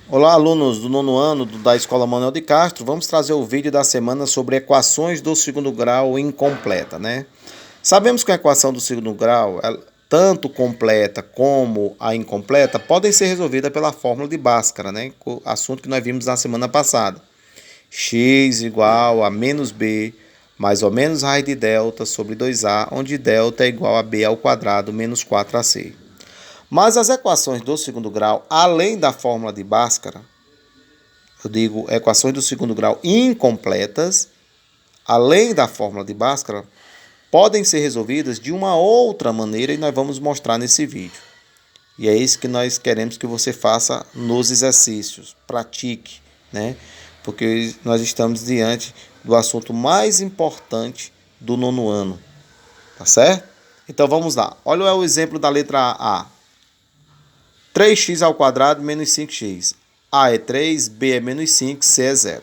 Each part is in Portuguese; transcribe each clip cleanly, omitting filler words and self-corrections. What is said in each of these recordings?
Olá, alunos do nono ano da Escola Manuel de Castro. Vamos trazer o vídeo da semana sobre equações do segundo grau incompleta, né? Sabemos que a equação do segundo grau, tanto completa como a incompleta, podem ser resolvidas pela fórmula de Bhaskara, né? Assunto que nós vimos na semana passada. X igual a menos b mais ou menos raiz de delta sobre 2a, onde delta é igual a b ao quadrado menos 4ac. Mas as equações do segundo grau, além da fórmula de Bhaskara, eu digo equações do segundo grau incompletas, além da fórmula de Bhaskara, podem ser resolvidas de uma outra maneira e nós vamos mostrar nesse vídeo. E é isso que nós queremos que você faça nos exercícios, pratique, né? Porque nós estamos diante do assunto mais importante do nono ano, tá certo? Então vamos lá. Olha o exemplo da letra A. 3x ao quadrado menos 5x. A é 3, B é menos 5, C é 0.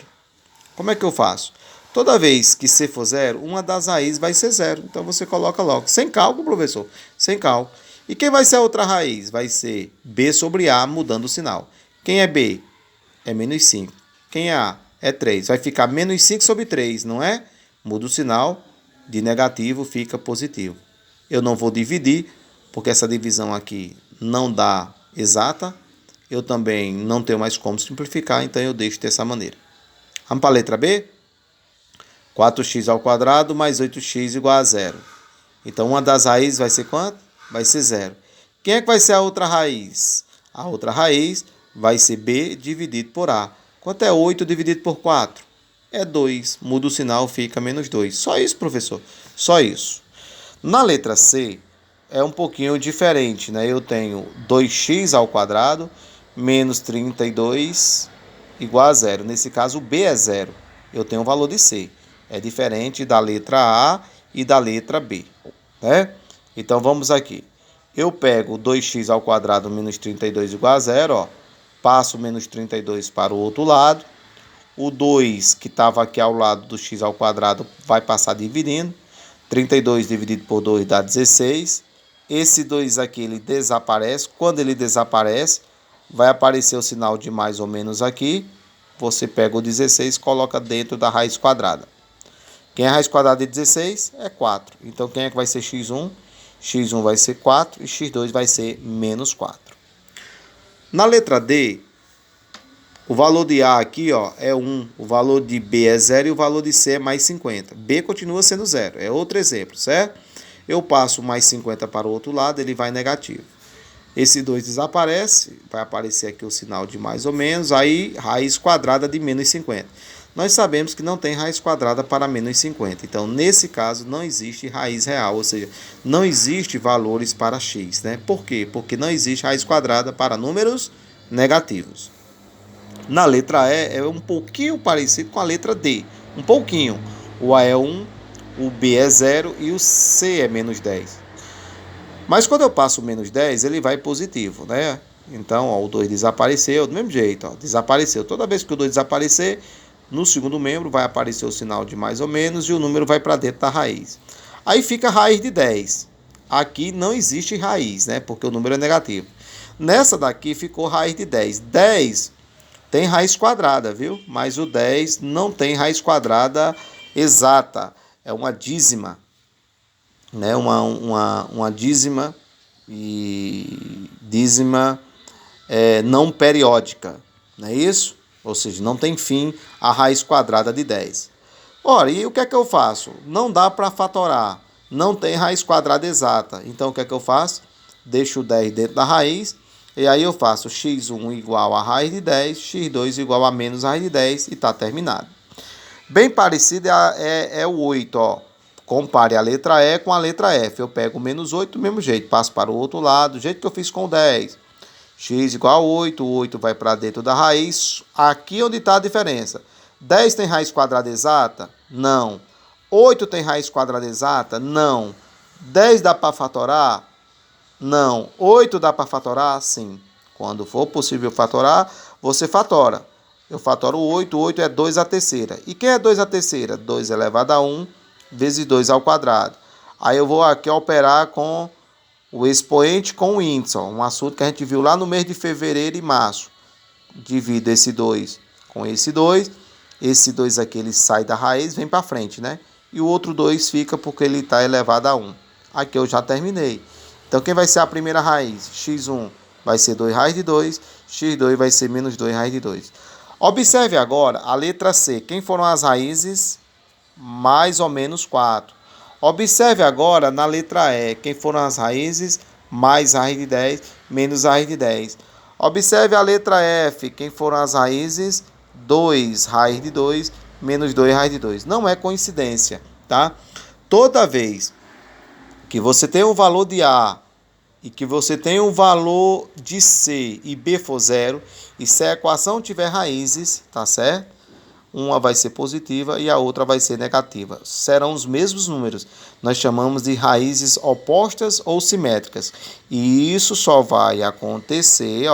Como é que eu faço? Toda vez que C for 0, uma das raízes vai ser 0. Então você coloca logo. Sem cálculo, professor. Sem cálculo. E quem vai ser a outra raiz? Vai ser B sobre A, mudando o sinal. Quem é B? É menos 5. Quem é A? É 3. Vai ficar menos 5 sobre 3, não é? Muda o sinal. De negativo fica positivo. Eu não vou dividir, porque essa divisão aqui não dá exata. Eu também não tenho mais como simplificar, então eu deixo dessa maneira. Vamos para a letra B? 4x ao quadrado mais 8x igual a 0. Então, uma das raízes vai ser quanto? Vai ser 0. Quem é que vai ser a outra raiz? A outra raiz vai ser B dividido por A. Quanto é 8 dividido por 4? É 2. Muda o sinal, fica menos 2. Só isso, professor. Só isso. Na letra C, é um pouquinho diferente, né? Eu tenho 2x ao quadrado menos 32 igual a 0. Nesse caso, o B é 0. Eu tenho o valor de C. É diferente da letra A e da letra B, né? Então, vamos aqui. Eu pego 2x ao quadrado menos 32 igual a 0, ó. Passo menos 32 para o outro lado. O 2 que estava aqui ao lado do x ao quadrado vai passar dividindo. 32 dividido por 2 dá 16. Esse 2 aqui ele desaparece. Quando ele desaparece, vai aparecer o sinal de mais ou menos aqui. Você pega o 16 e coloca dentro da raiz quadrada. Quem é a raiz quadrada de 16? É 4. Então, quem é que vai ser x1? x1 vai ser 4 e x2 vai ser menos 4. Na letra D, o valor de A aqui, ó, é 1, o valor de B é 0 e o valor de C é mais 50. B continua sendo 0, é outro exemplo, certo? Eu passo mais 50 para o outro lado, ele vai negativo. Esse 2 desaparece, vai aparecer aqui o sinal de mais ou menos, aí raiz quadrada de menos 50. Nós sabemos que não tem raiz quadrada para menos 50, então nesse caso não existe raiz real, ou seja, não existe valores para x, né? Por quê? Porque não existe raiz quadrada para números negativos. Na letra E é um pouquinho parecido com a letra D, um pouquinho. O A é 1, o B é 0 e o C é menos 10. Mas quando eu passo o menos 10, ele vai positivo, né? Então, ó, o 2 desapareceu, do mesmo jeito, ó, desapareceu. Toda vez que o 2 desaparecer, no segundo membro vai aparecer o sinal de mais ou menos e o número vai para dentro da raiz. Aí fica a raiz de 10. Aqui não existe raiz, né? Porque o número é negativo. Nessa daqui ficou raiz de 10. 10 tem raiz quadrada, viu? Mas o 10 não tem raiz quadrada exata. É uma dízima, né? Uma dízima e dízima não periódica, não é isso? Ou seja, não tem fim a raiz quadrada de 10. Ora, e o que é que eu faço? Não dá para fatorar, não tem raiz quadrada exata. Então, o que é que eu faço? Deixo o 10 dentro da raiz, e aí eu faço x1 igual a raiz de 10, x2 igual a menos raiz de 10 e está terminado. Bem parecido é o 8, ó. Compare a letra E com a letra F. Eu pego o menos 8 do mesmo jeito, passo para o outro lado, do jeito que eu fiz com o 10. X igual a 8, o 8 vai para dentro da raiz. Aqui onde está a diferença. 10 tem raiz quadrada exata? Não. 8 tem raiz quadrada exata? Não. 10 dá para fatorar? Não. 8 dá para fatorar? Sim. Quando for possível fatorar, você fatora. Eu fatoro 8, 8 é 2 à terceira. E quem é 2 à terceira? 2 elevado a 1 vezes 2 ao quadrado. Aí eu vou aqui operar com o expoente com o índice, ó, um assunto que a gente viu lá no mês de fevereiro e março. divido esse 2 com esse 2. Esse 2 aqui ele sai da raiz, vem para frente, né? E o outro 2 fica porque ele está elevado a 1. Aqui eu já terminei. Então, quem vai ser a primeira raiz? x1 vai ser 2 raiz de 2, x2 vai ser menos 2 raiz de 2. Observe agora a letra C. Quem foram as raízes? Mais ou menos 4. Observe agora na letra E. Quem foram as raízes? Mais raiz de 10, menos raiz de 10. Observe a letra F. Quem foram as raízes? 2 raiz de 2, menos 2 raiz de 2. Não é coincidência, tá? Toda vez que você tem um valor de A e que você tem um valor de C e B for zero, e se a equação tiver raízes, tá certo? Uma vai ser positiva e a outra vai ser negativa. Serão os mesmos números. Nós chamamos de raízes opostas ou simétricas. E isso só vai acontecer,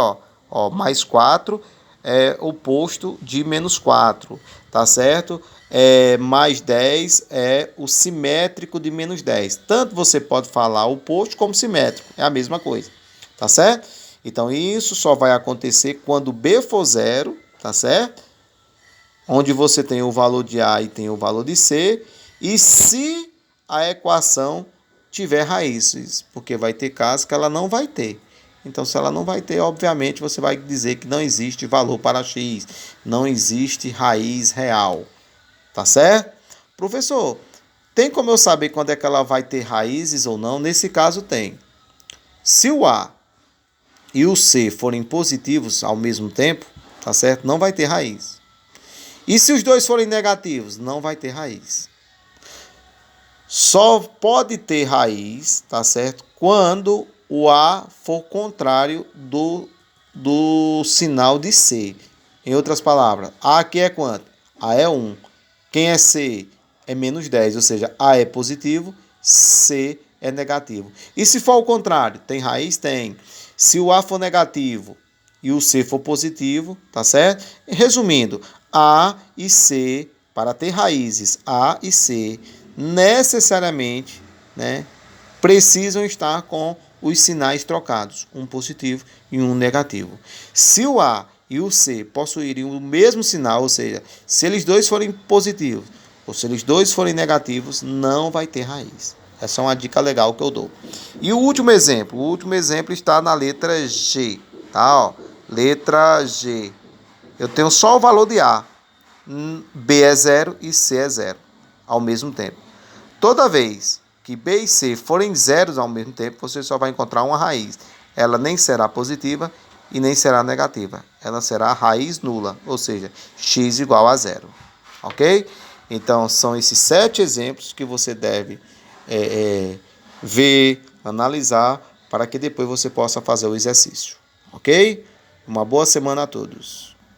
mais 4 é oposto de menos 4, tá certo? Mais 10 é o simétrico de menos 10. Tanto você pode falar oposto como simétrico, é a mesma coisa, tá certo? Então isso só vai acontecer quando B for zero, tá certo? Onde você tem o valor de A e tem o valor de C, e se a equação tiver raízes, porque vai ter casos que ela não vai ter. Então, se ela não vai ter, obviamente, você vai dizer que não existe valor para x, não existe raiz real, tá certo? Professor, tem como eu saber quando é que ela vai ter raízes ou não? Nesse caso, tem. Se o A e o C forem positivos ao mesmo tempo, tá certo? Não vai ter raiz. E se os dois forem negativos? Não vai ter raiz. Só pode ter raiz, tá certo? Quando o A for contrário do sinal de C. Em outras palavras, A aqui é quanto? A é 1. Quem é C? É menos 10, ou seja, A é positivo, C é negativo. E se for o contrário? Tem raiz? Tem. Se o A for negativo e o C for positivo, tá certo? Resumindo, A e C, para ter raízes A e C, necessariamente, né, precisam estar com os sinais trocados, um positivo e um negativo. Se o A e o C possuírem o mesmo sinal, ou seja, se eles dois forem positivos ou se eles dois forem negativos, não vai ter raiz. Essa é uma dica legal que eu dou. E o último exemplo está na letra G, tá? Letra G. Eu tenho só o valor de A. B é 0 e C é 0 ao mesmo tempo. Toda vez que B e C forem zeros ao mesmo tempo, você só vai encontrar uma raiz. Ela nem será positiva e nem será negativa. Ela será raiz nula, ou seja, x igual a 0. Ok? Então, são esses 7 exemplos que você deve ver, analisar, para que depois você possa fazer o exercício. Ok? Uma boa semana a todos.